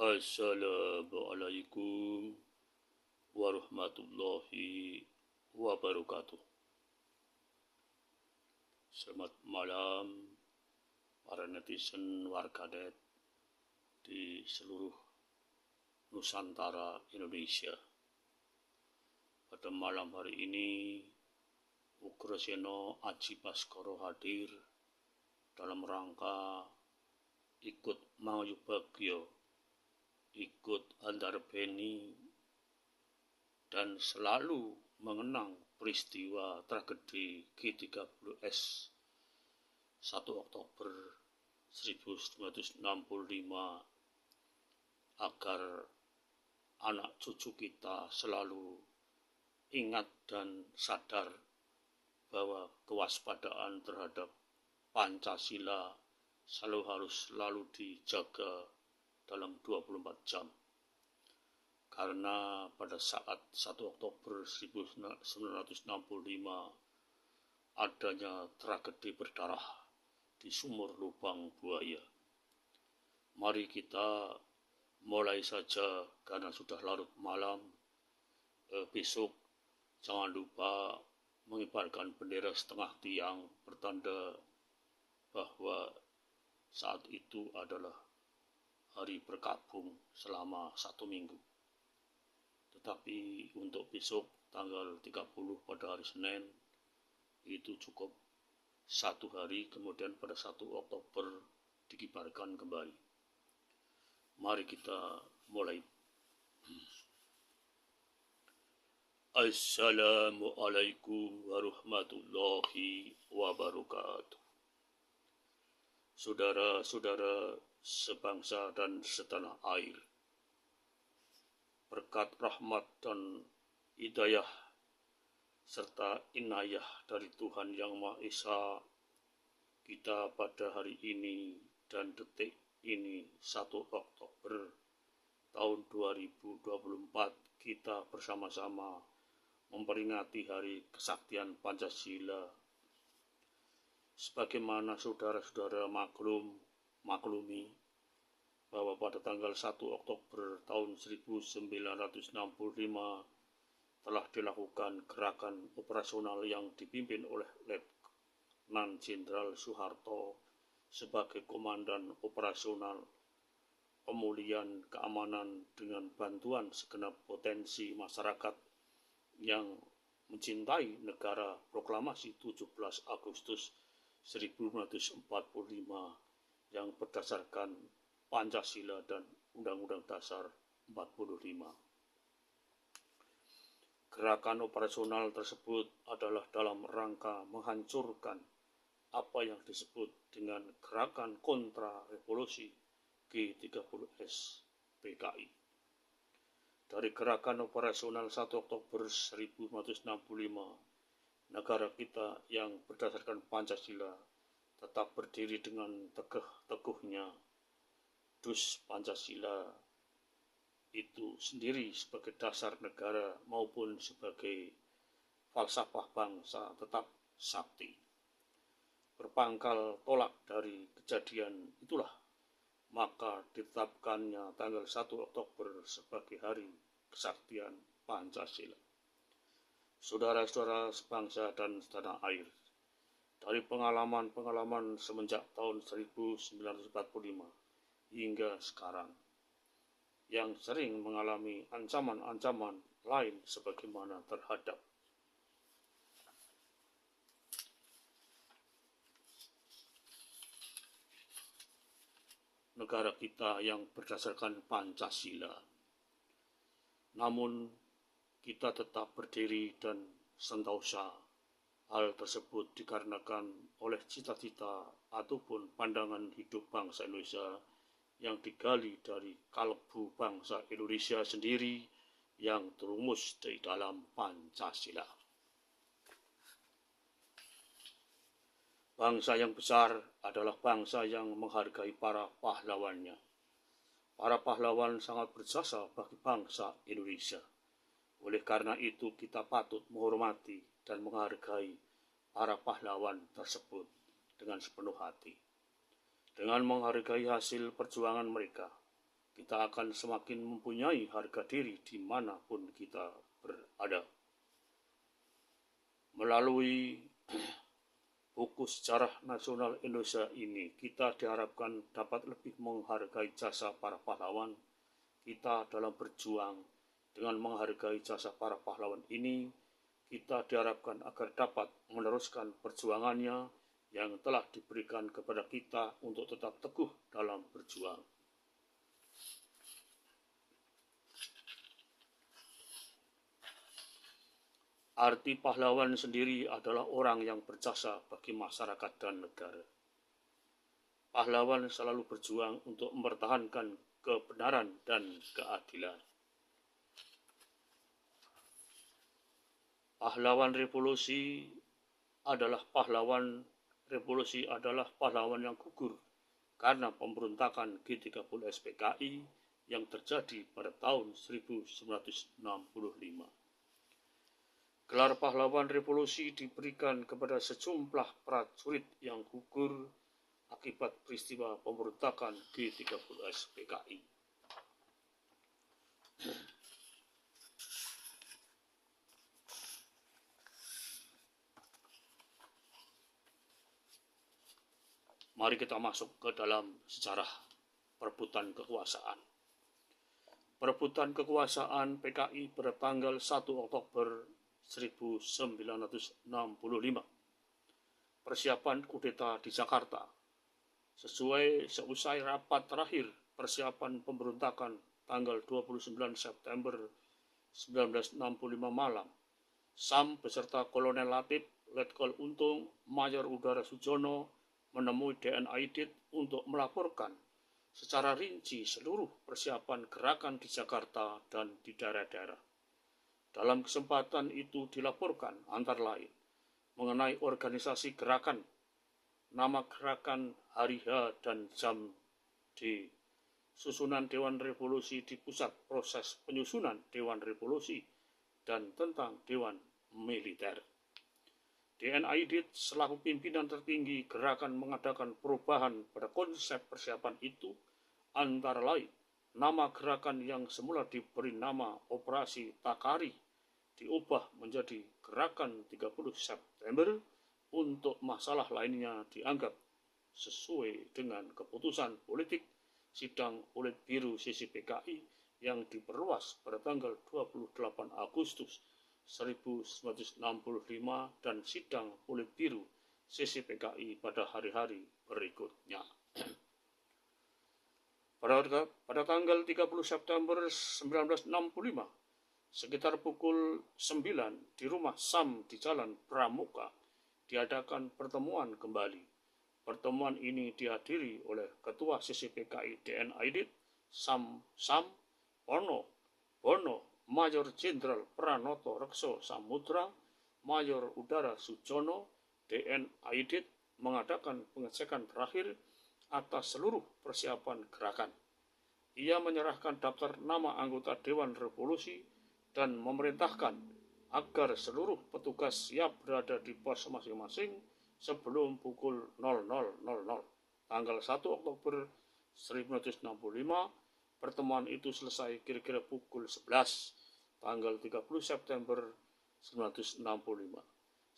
Assalamualaikum warahmatullahi wabarakatuh. Selamat malam para netizen warganet di seluruh Nusantara Indonesia. Pada malam hari ini Ugrasena Aji Baskara hadir dalam rangka ikut mangayubagya, ikut andarbeni dan selalu mengenang peristiwa tragedi G30S 1 Oktober 1965 agar anak cucu kita selalu ingat dan sadar bahwa kewaspadaan terhadap Pancasila harus selalu dijaga dalam 24 jam. Karena pada saat 1 Oktober 1965 adanya tragedi berdarah di sumur lubang buaya. Mari kita mulai saja karena sudah larut malam. Besok jangan lupa mengibarkan bendera setengah tiang bertanda bahwa saat itu adalah hari berkabung selama 1 minggu. Tetapi untuk besok tanggal 30 pada hari Senin itu cukup 1 hari, kemudian pada 1 Oktober dikibarkan kembali. Mari kita mulai. Assalamualaikum warahmatullahi wabarakatuh. Saudara-saudara sebangsa dan setanah air, berkat rahmat dan hidayah serta inayah dari Tuhan Yang Maha Esa, kita pada hari ini dan detik ini 1 Oktober tahun 2024 kita bersama-sama memperingati Hari Kesaktian Pancasila. Sebagaimana saudara-saudara maklumi bahwa pada tanggal 1 Oktober tahun 1965 telah dilakukan gerakan operasional yang dipimpin oleh Letnan Jenderal Soeharto sebagai Komandan Operasional Pemulihan Keamanan dengan bantuan segenap potensi masyarakat yang mencintai negara. Proklamasi 17 Agustus 1945 yang berdasarkan Pancasila dan Undang-Undang Dasar 45. Gerakan operasional tersebut adalah dalam rangka menghancurkan apa yang disebut dengan Gerakan Kontra Revolusi G30S PKI. Dari gerakan operasional 1 Oktober 1965, negara kita yang berdasarkan Pancasila tetap berdiri dengan teguhnya. Dus Pancasila itu sendiri sebagai dasar negara maupun sebagai falsafah bangsa tetap sakti. Berpangkal tolak dari kejadian itulah maka ditetapkannya tanggal 1 Oktober sebagai Hari Kesaktian Pancasila. Saudara-saudara sebangsa dan setanah air, dari pengalaman-pengalaman semenjak tahun 1945 hingga sekarang, yang sering mengalami ancaman-ancaman lain sebagaimana terhadap negara kita yang berdasarkan Pancasila. Namun kita tetap berdiri dan sentosa. Hal tersebut dikarenakan oleh cita-cita ataupun pandangan hidup bangsa Indonesia yang digali dari kalbu bangsa Indonesia sendiri yang terumus di dalam Pancasila. Bangsa yang besar adalah bangsa yang menghargai para pahlawannya. Para pahlawan sangat berjasa bagi bangsa Indonesia. Oleh karena itu kita patut menghormati dan menghargai para pahlawan tersebut dengan sepenuh hati. Dengan menghargai hasil perjuangan mereka, kita akan semakin mempunyai harga diri dimanapun kita berada. Melalui buku sejarah nasional Indonesia ini, kita diharapkan dapat lebih menghargai jasa para pahlawan kita dalam berjuang. Dengan menghargai jasa para pahlawan ini, kita diharapkan agar dapat meneruskan perjuangannya yang telah diberikan kepada kita untuk tetap teguh dalam berjuang. Arti pahlawan sendiri adalah orang yang berjasa bagi masyarakat dan negara. Pahlawan selalu berjuang untuk mempertahankan kebenaran dan keadilan. Pahlawan revolusi adalah pahlawan yang gugur karena pemberontakan G30 SPKI yang terjadi pada tahun 1965. Gelar pahlawan revolusi diberikan kepada sejumlah prajurit yang gugur akibat peristiwa pemberontakan G30 SPKI. Mari kita masuk ke dalam sejarah perebutan kekuasaan. Perebutan kekuasaan PKI pada tanggal 1 Oktober 1965. Persiapan kudeta di Jakarta. Seusai rapat terakhir persiapan pemberontakan tanggal 29 September 1965 malam, SAM beserta Kolonel Latif, Letkol Untung, Mayor Udara Sujono menemui DN Aidit untuk melaporkan secara rinci seluruh persiapan gerakan di Jakarta dan di daerah-daerah. Dalam kesempatan itu dilaporkan antara lain mengenai organisasi gerakan, nama gerakan, hari H dan jam D, susunan Dewan Revolusi di pusat proses penyusunan Dewan Revolusi, dan tentang Dewan Militer. DN Aidit selaku pimpinan tertinggi gerakan mengadakan perubahan pada konsep persiapan itu, antara lain nama gerakan yang semula diberi nama Operasi Takari diubah menjadi Gerakan 30 September untuk masalah lainnya dianggap sesuai dengan keputusan politik sidang Politbiro CCPKI yang diperluas pada tanggal 28 Agustus 1965 dan sidang Politbiro CCPKI pada hari-hari berikutnya. Pada tanggal 30 September 1965, sekitar pukul 9 di rumah SAM di Jalan Pramuka diadakan pertemuan kembali. Pertemuan ini dihadiri oleh Ketua CCPKI DN Aidit, SAM Bono, Mayor Jenderal Pranoto Rekso Samudra, Mayor Udara Sujono. DN Aidit mengadakan pengecekan terakhir atas seluruh persiapan gerakan. Ia menyerahkan daftar nama anggota Dewan Revolusi dan memerintahkan agar seluruh petugas siap berada di pos masing-masing sebelum pukul 00.00 tanggal 1 Oktober 1965. Pertemuan itu selesai kira-kira pukul 11 tanggal 30 September 1965.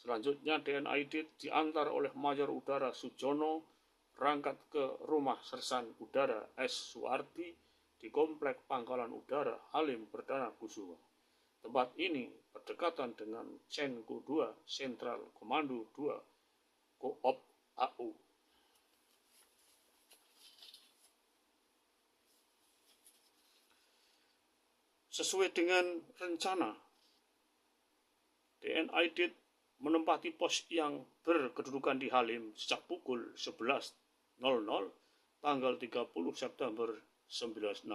Selanjutnya DN Aidit diantar oleh Mayor Udara Sujono berangkat ke rumah Sersan Udara S. Suwardi di Komplek Pangkalan Udara Halim Perdana Kusuma. Tempat ini berdekatan dengan Cenku 2 Sentral Komando 2 Koop AU. Sesuai dengan rencana, DN Aidit menempati pos yang berkedudukan di Halim sejak pukul 11.00 tanggal 30 September 1965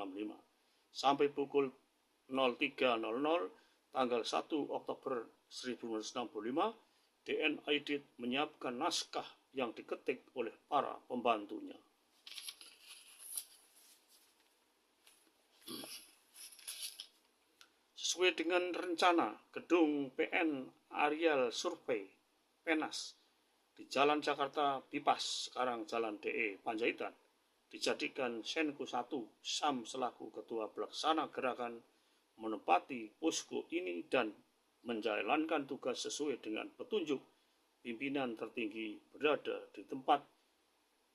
sampai pukul 03.00 tanggal 1 Oktober 1965. DN Aidit menyiapkan naskah yang diketik oleh para pembantunya. Sesuai dengan rencana, gedung PN Aerial Survey PENAS di Jalan Jakarta Bypass, sekarang Jalan DE Panjaitan, dijadikan Senko 1 Sam selaku ketua pelaksana gerakan menempati posko ini dan menjalankan tugas sesuai dengan petunjuk pimpinan tertinggi berada di tempat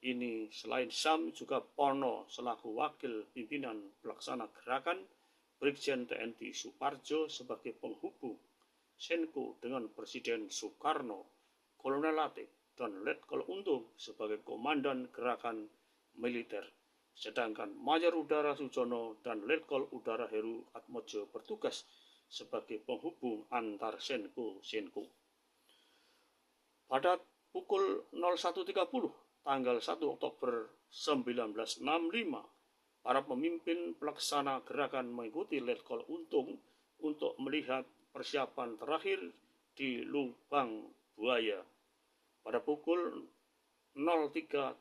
ini. Selain Sam juga Pono selaku wakil pimpinan pelaksana gerakan, Brigjen TNI Suparjo sebagai penghubung Senko dengan Presiden Soekarno, Kolonel Latif dan Letkol Untung sebagai komandan gerakan militer, sedangkan Mayor Udara Sujono dan Letkol Udara Heru Atmojo bertugas sebagai penghubung antar Senko. Pada pukul 01.30 tanggal 1 Oktober 1965, para pemimpin pelaksana gerakan mengikuti Letkol Untung untuk melihat persiapan terakhir di Lubang Buaya. Pada pukul 03.30,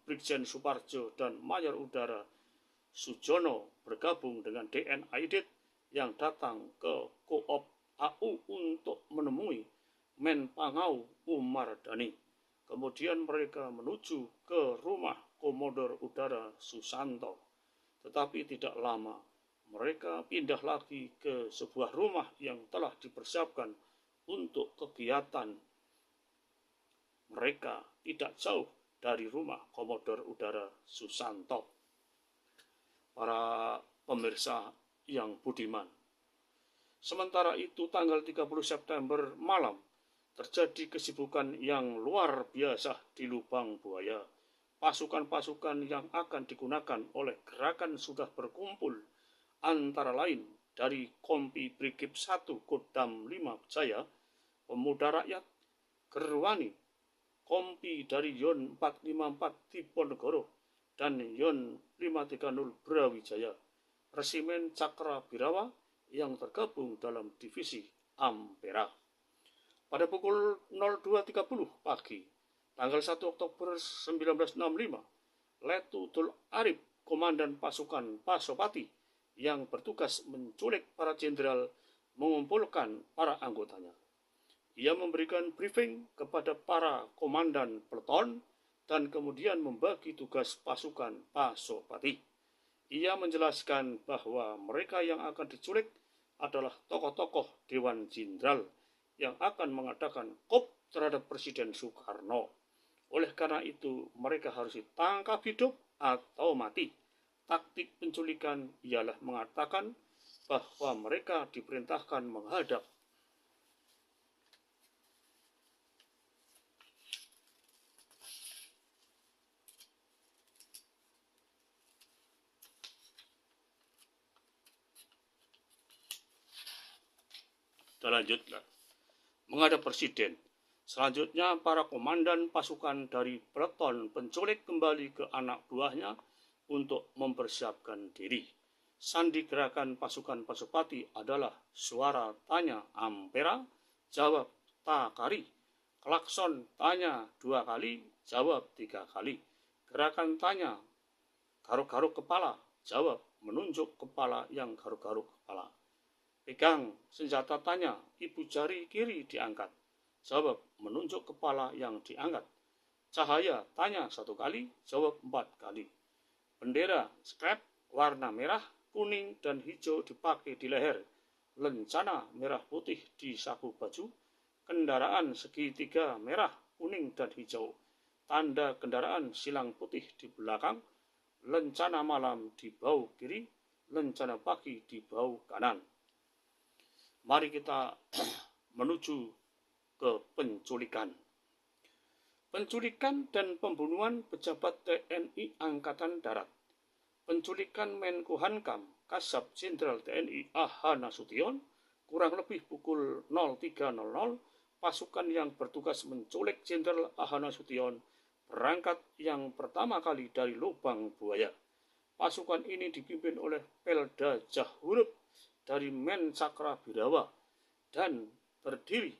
Brigjen Suparjo dan Mayor Udara Sujono bergabung dengan DN Aidit yang datang ke Koop AU untuk menemui Menpangau Umar Dhani. Kemudian mereka menuju ke rumah Komodor Udara Susanto. Tetapi tidak lama, mereka pindah lagi ke sebuah rumah yang telah dipersiapkan untuk kegiatan mereka tidak jauh dari rumah Komodor Udara Susanto. Para pemirsa yang budiman, sementara itu tanggal 30 September malam terjadi kesibukan yang luar biasa di Lubang Buaya. Pasukan-pasukan yang akan digunakan oleh gerakan sudah berkumpul, antara lain dari Kompi Brigip 1 Kodam 5 Jaya, Pemuda Rakyat Gerwani, Kompi dari Yon 454 Diponegoro, dan Yon 530 Brawijaya, Resimen Cakra Birawa yang tergabung dalam divisi Ampera. Pada pukul 02.30 pagi, tanggal 1 Oktober 1965, Letutul Arif, komandan pasukan Pasopati yang bertugas menculik para jenderal, mengumpulkan para anggotanya. Ia memberikan briefing kepada para komandan peleton dan kemudian membagi tugas pasukan Pasopati. Ia menjelaskan bahwa mereka yang akan diculik adalah tokoh-tokoh Dewan Jenderal yang akan mengadakan kop terhadap Presiden Soekarno. Oleh karena itu, mereka harus ditangkap hidup atau mati. Taktik penculikan ialah mengatakan bahwa mereka diperintahkan menghadap menghadap Presiden. Selanjutnya, para komandan pasukan dari peleton penculik kembali ke anak buahnya untuk mempersiapkan diri. Sandi gerakan pasukan Pasopati adalah suara tanya Ampera, jawab Takari, klakson tanya 2 kali, jawab 3 kali. Gerakan tanya garuk-garuk kepala, jawab menunjuk kepala yang garuk-garuk kepala. Pegang senjata tanya, ibu jari kiri diangkat, jawab menunjuk kepala yang diangkat. Cahaya tanya 1 kali, jawab 4 kali. Bendera scrap warna merah, kuning, dan hijau dipakai di leher. Lencana merah putih di saku baju. Kendaraan segitiga merah, kuning, dan hijau. Tanda kendaraan silang putih di belakang. Lencana malam di bahu kiri, lencana pagi di bahu kanan. Mari kita menuju ke penculikan. Penculikan dan pembunuhan pejabat TNI Angkatan Darat. Penculikan Menkuhankam Kasab Jenderal TNI AH Nasution, kurang lebih pukul 03.00, pasukan yang bertugas menculik Jenderal AH Nasution berangkat yang pertama kali dari Lubang Buaya. Pasukan ini dipimpin oleh Pelda Jahurup dari Men Cakra Birawa dan terdiri